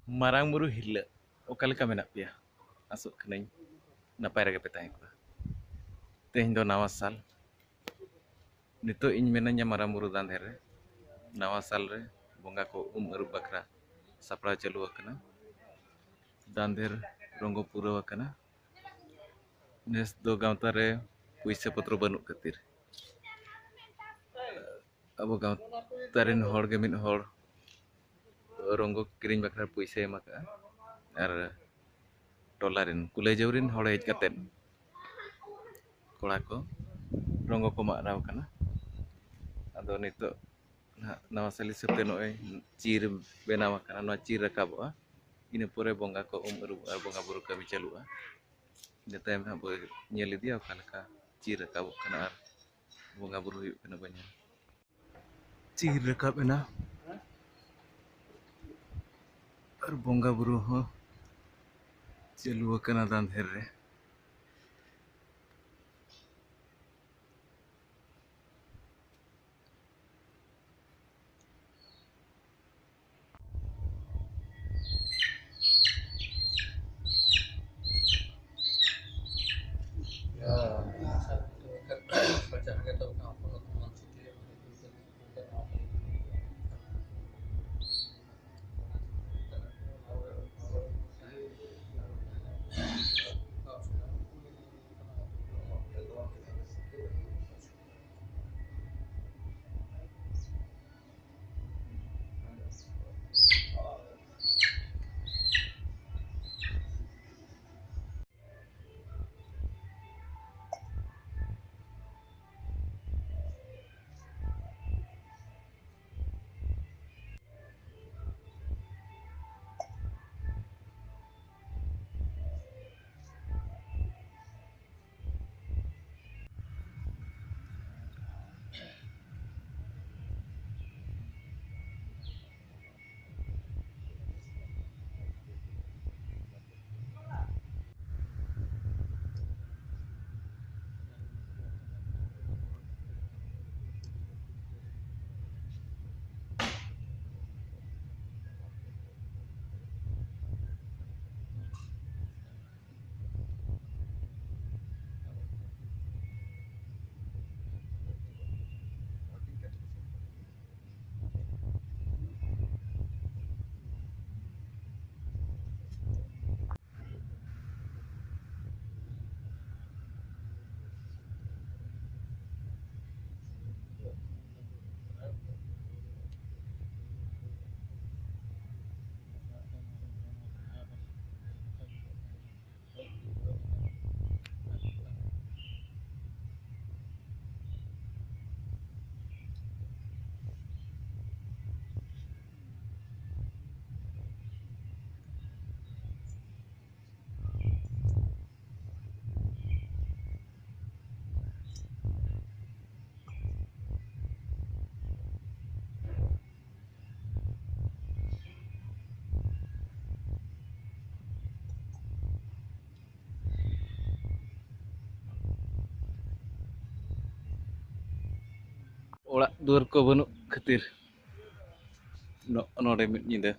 Marang buru hila, okal ka menak pia. Asuk kening napay ra pe tayo ko. Tehing do nawa sal. Nito iny menanya marang buru dan here. Nawa sal re bonga ko aru bakra. Sapra chalu akana. Dandher rongo pura akana. Nes do gaunta re puisa patro banuk katir. Abo gaunta ren hor ge min hor rongo kiring bakra puisa emaka. Ar dolarin kulai jaurin hor hej katen. Kola ko rongo ko mak raw kana. Ado nito nawa sali septe noe cir benawa kana no cir rakaboa. Ina pore bonga ko aru ar bonga buru kami chalua. Ina tayam ha bo nyeli dia kalaka cir rakabo kana ar bonga buru huyuk kana banyak. Cir rakab ena ar bonga buru ho chalua kana dan herre. Orak duar ko banuk ketir. No remit nyida.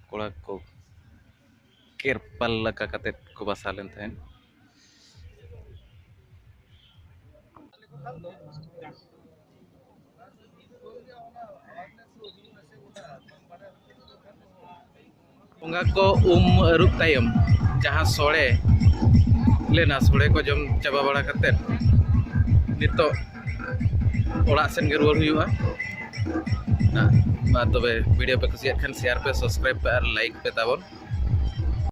Kola ko kerpal laka katet ko basalen tahen. Bonga ko aruk tayam jahan sore lena sore ko jom chaba bala katet. Nito orak sen ge ruar huyuga. Nah, ma tobe video pe kusiat kan share pe subscribe pe ar like pe tabon.